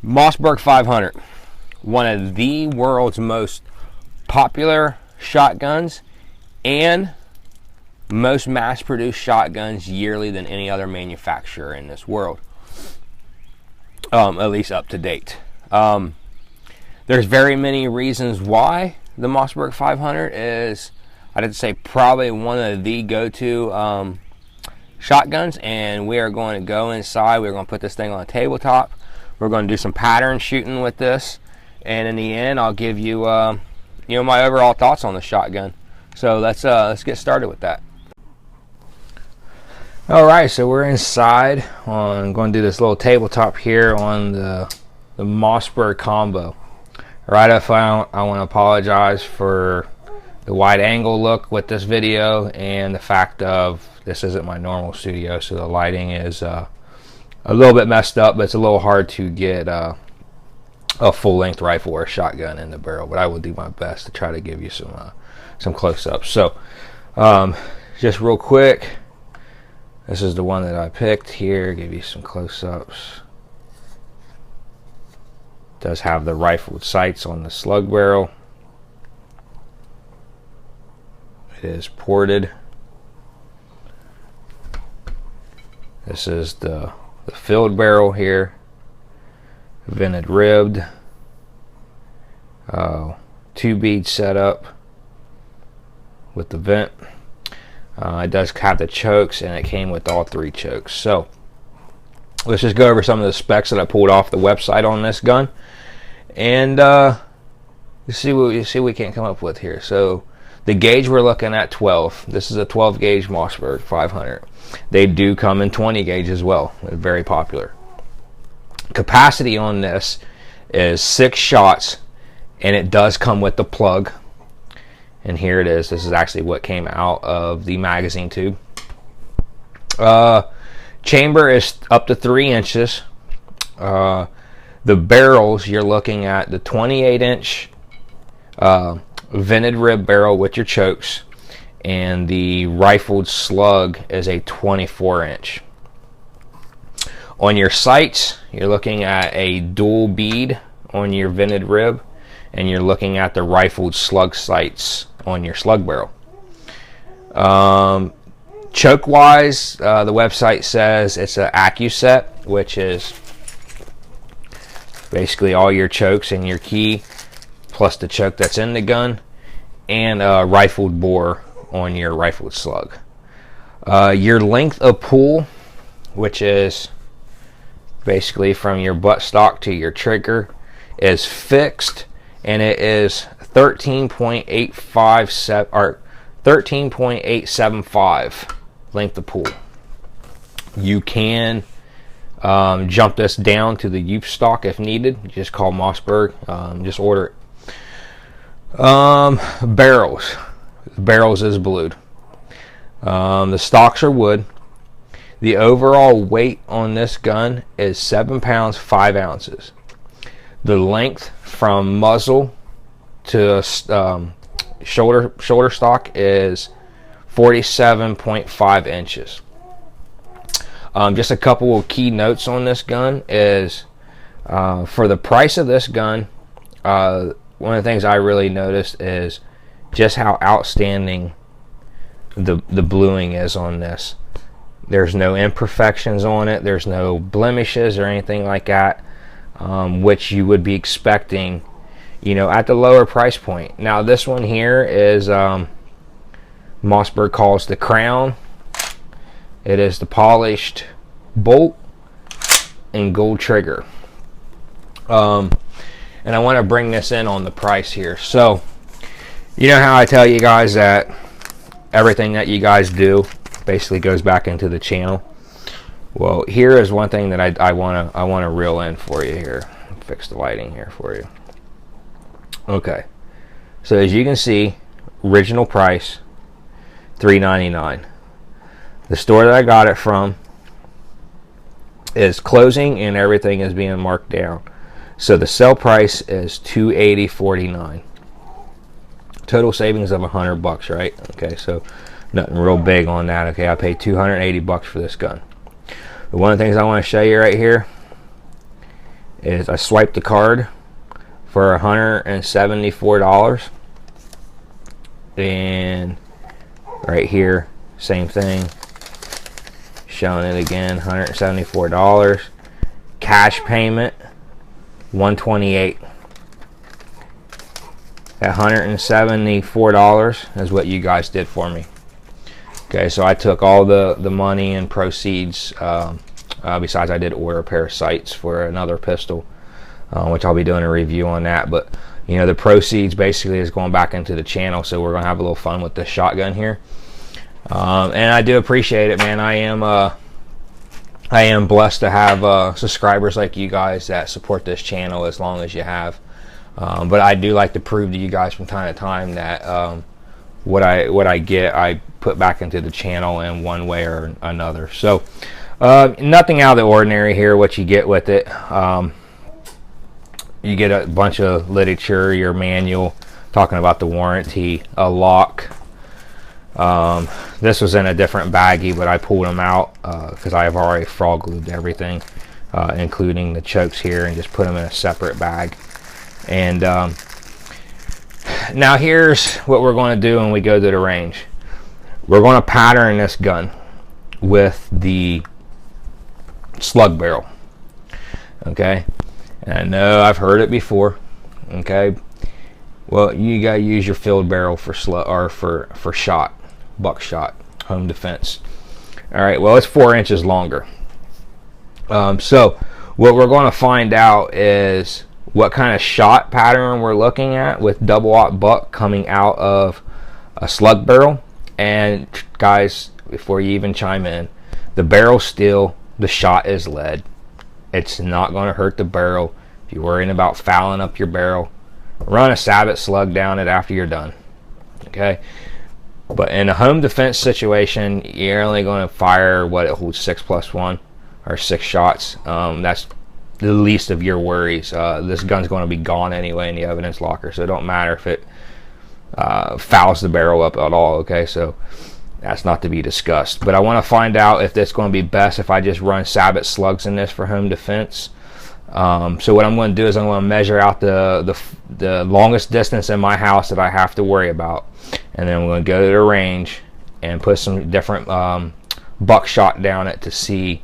Mossberg 500, one of the world's most popular shotguns and most mass-produced shotguns yearly than any other manufacturer in this world, at least up to date. There's very many reasons why the Mossberg 500 is, I'd say, probably one of the go-to shotguns. And we are going to go inside. We're going to put this thing on a tabletop. We're going to do some pattern shooting with this, and in the end, I'll give you, my overall thoughts on the shotgun. So let's get started with that. All right, so we're inside. I'm going to do this little tabletop here on the Mossberg combo. Right up front, I want to apologize for the wide angle look with this video and the fact of this isn't my normal studio, so the lighting is a little bit messed up, but it's a little hard to get a full-length rifle or shotgun in the barrel, but I will do my best to try to give you some close-ups. So just real quick, this is the one that I picked here. Give you some close-ups. Does have the rifled sights on the slug barrel. It is ported. This is the filled barrel here, vented ribbed, 2-bead setup with the vent. It does have the chokes, and it came with all 3 chokes. So let's just go over some of the specs that I pulled off the website on this gun, and see what we can come up with here. So the gauge we're looking at 12. This is a 12 gauge Mossberg 500. They do come in 20 gauge as well. They're very popular. Capacity on this is 6 shots, and it does come with the plug. And here it is. This is actually what came out of the magazine tube. Chamber is up to 3 inches. The barrels, you're looking at the 28-inch vented rib barrel with your chokes, and the rifled slug is a 24-inch. On your sights, you're looking at a dual bead on your vented rib, and you're looking at the rifled slug sights on your slug barrel. Choke wise, the website says it's an AccuSet, which is basically all your chokes and your key plus the choke that's in the gun, and a rifled bore on your rifled slug. Your length of pull, which is basically from your buttstock to your trigger, is fixed, and it is 13.857 or 13.875 length of pull. You can jump this down to the youth stock if needed. Just call Mossberg, just order it. Barrels is blued. The stocks are wood. The overall weight on this gun is 7 pounds 5 ounces. The length from muzzle to shoulder stock is 47.5 inches. Just a couple of key notes on this gun is for the price of this gun, one of the things I really noticed is just how outstanding the bluing is on this. There's no imperfections on it. There's no blemishes or anything like that, which you would be expecting, at the lower price point. Now this one here is Mossberg calls the crown. It is the polished bolt and gold trigger. And I want to bring this in on the price here. So, you know how I tell you guys that everything that you guys do basically goes back into the channel? Well, here is one thing that I want to reel in for you here. Fix the lighting here for you. Okay. So as you can see, original price $3.99. The store that I got it from is closing, and everything is being marked down. So the sell price is $280.49. Total savings of $100, right? Okay, so nothing real big on that. Okay, I paid $280 for this gun. But one of the things I want to show you right here is I swiped the card for $174, and right here, same thing, showing it again, $174. Cash payment, $128. At $174 is what you guys did for me. Okay, so I took all the money and proceeds. Besides, I did order a pair of sights for another pistol, which I'll be doing a review on that. But you know, the proceeds basically is going back into the channel, so we're gonna have a little fun with this shotgun here. And I do appreciate it, man. I am blessed to have subscribers like you guys that support this channel as long as you have. But I do like to prove to you guys from time to time that what I get, I put back into the channel in one way or another. So nothing out of the ordinary here. What you get with it, you get a bunch of literature, your manual talking about the warranty, a lock. This was in a different baggie, but I pulled them out because I have already Froglubed everything, including the chokes here, and just put them in a separate bag. And now here's what we're going to do when we go to the range. We're going to pattern this gun with the slug barrel. Okay, and I know I've heard it before. Okay, well, you gotta use your filled barrel for slug or for shot, buckshot, home defense. All right, well, it's 4 inches longer. So what we're going to find out is what kind of shot pattern we're looking at with double-aught buck coming out of a slug barrel. And guys, before you even chime in, the barrel steel, the shot is lead. It's not going to hurt the barrel. If you're worrying about fouling up your barrel, run a Sabot slug down it after you're done. Okay, but in a home defense situation, you're only going to fire what it holds, 6+1 or 6 shots. That's the least of your worries. This gun's going to be gone anyway in the evidence locker, so it don't matter if it fouls the barrel up at all. Okay, so that's not to be discussed. But I want to find out if it's going to be best if I just run Sabot slugs in this for home defense. So what I'm going to do is I'm going to measure out the longest distance in my house that I have to worry about, and then I'm going to go to the range and put some different buckshot down it to see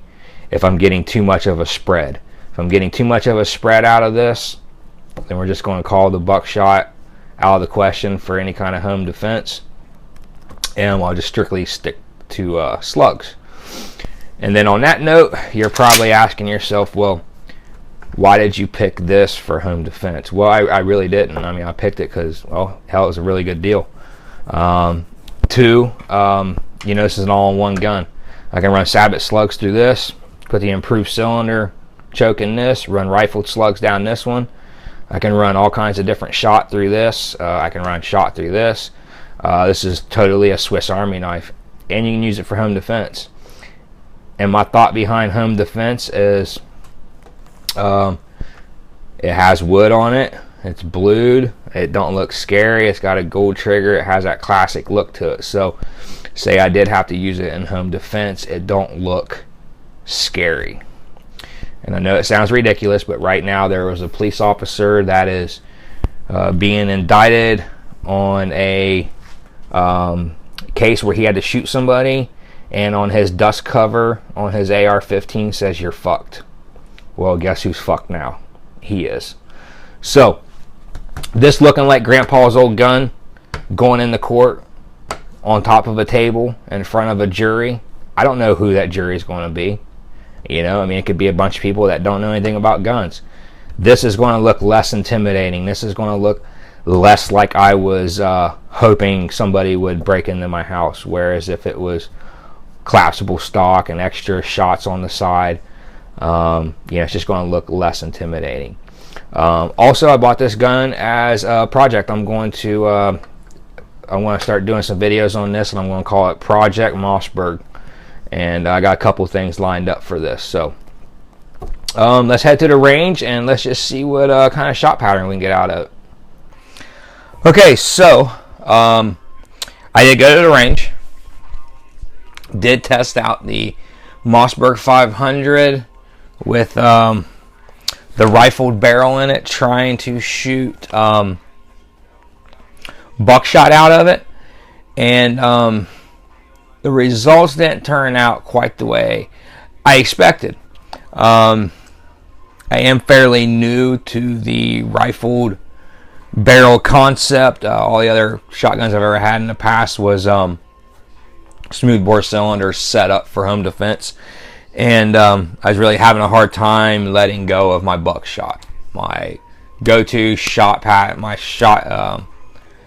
if I'm getting too much of a spread. If I'm getting too much of a spread out of this, then we're just going to call the buckshot out of the question for any kind of home defense, and I'll just strictly stick to slugs. And then on that note, you're probably asking yourself, well, why did you pick this for home defense? Well, I really didn't. I mean, I picked it because, well, hell, it was a really good deal. Two, you know, this is an all-in-one gun. I can run Sabot slugs through this, put the improved cylinder choke in this, run rifled slugs down this one. I can run all kinds of different shot through this. I can run shot through this. This is totally a Swiss Army knife, and you can use it for home defense. And my thought behind home defense is it has wood on it, it's blued, it don't look scary, it's got a gold trigger, it has that classic look to it. So say I did have to use it in home defense, it don't look scary. And I know it sounds ridiculous, but right now there was a police officer that is being indicted on a case where he had to shoot somebody, and on his dust cover on his AR-15 says you're fucked. Well, guess who's fucked now? He is. So this looking like grandpa's old gun going in the court on top of a table in front of a jury, I don't know who that jury is going to be. You know, I mean, it could be a bunch of people that don't know anything about guns. This is going to look less intimidating. This is going to look less like I was hoping somebody would break into my house. Whereas if it was collapsible stock and extra shots on the side, you know, it's just going to look less intimidating. Also, I bought this gun as a project. I want to start doing some videos on this, and I'm going to call it Project Mossberg. And I got a couple things lined up for this. So let's head to the range and let's just see what kind of shot pattern we can get out of it. Okay, so I did go to the range. Did test out the Mossberg 500 with the rifled barrel in it, trying to shoot buckshot out of it, and the results didn't turn out quite the way I expected. I am fairly new to the rifled barrel concept. All the other shotguns I've ever had in the past was smoothbore cylinders set up for home defense, and I was really having a hard time letting go of my buckshot, my go-to shot pat, my shot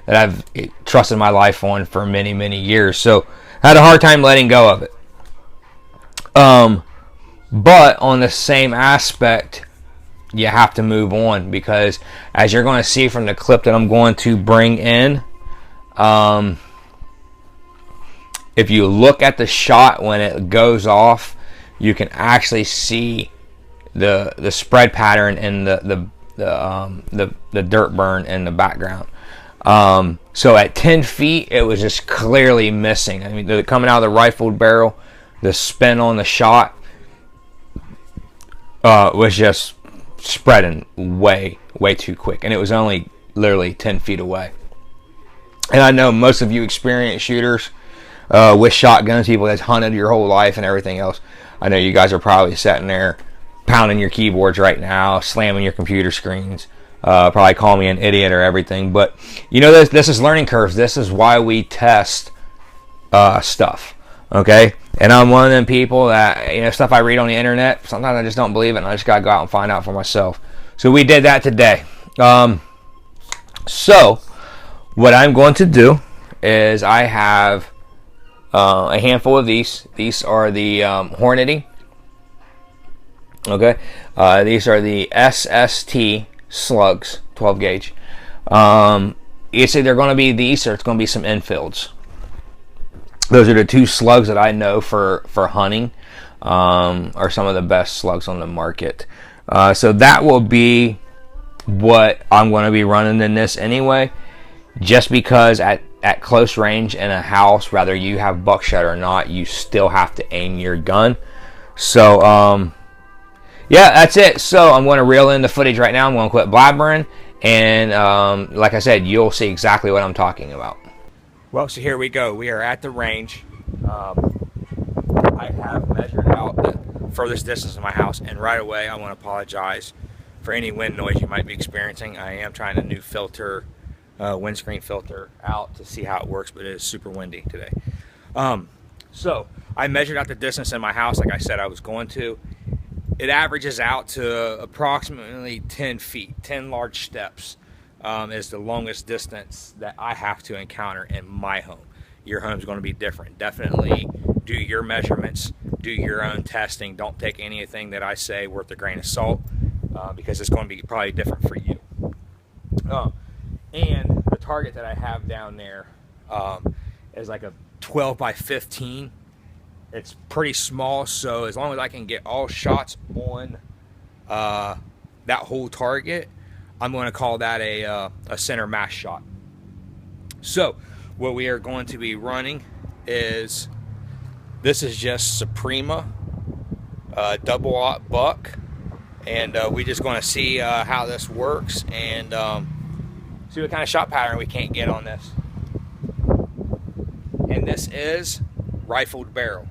that I've trusted my life on for many years. So I had a hard time letting go of it. But on the same aspect, you have to move on, because as you're going to see from the clip that I'm going to bring in, if you look at the shot when it goes off, you can actually see the spread pattern and the dirt burn in the background. So at 10 feet, it was just clearly missing. I mean, coming out of the rifled barrel, the spin on the shot was just spreading way too quick, and it was only literally 10 feet away. And I know most of you experienced shooters with shotguns, people that's hunted your whole life and everything else. I know you guys are probably sitting there pounding your keyboards right now, slamming your computer screens, probably calling me an idiot or everything. But you know, this is learning curves. This is why we test stuff, okay? And I'm one of them people that, you know, stuff I read on the internet, sometimes I just don't believe it, and I just gotta go out and find out for myself. So we did that today. So what I'm going to do is I have a handful of these. These are the Hornady. Okay, these are the SST slugs, 12 gauge. Either they're going to be these, or it's going to be some Enfields. Those are the two slugs that I know for hunting are some of the best slugs on the market. So that will be what I'm going to be running in this anyway, just because at close range in a house, whether you have buckshot or not, you still have to aim your gun. So yeah, that's it. So I'm going to reel in the footage right now. I'm going to quit blabbering, and like I said, you'll see exactly what I'm talking about. Well, so here we go. We are at the range. I have measured out the furthest distance of my house, and right away I want to apologize for any wind noise you might be experiencing. I am trying a new filter, windscreen filter out to see how it works, but it is super windy today. So I measured out the distance in my house like I said I was going to. It averages out to approximately 10 feet, 10 large steps. Is the longest distance that I have to encounter in my home. Your home's going to be different. Definitely do your measurements, do your own testing. Don't take anything that I say worth a grain of salt, because it's going to be probably different for you. And the target that I have down there is like a 12 by 15. It's pretty small, so as long as I can get all shots on that whole target, I'm going to call that a center mass shot. So what we are going to be running is, this is just Suprema double-aught buck, and we just going to see how this works, and see what kind of shot pattern we can't get on this. And this is rifled barrel.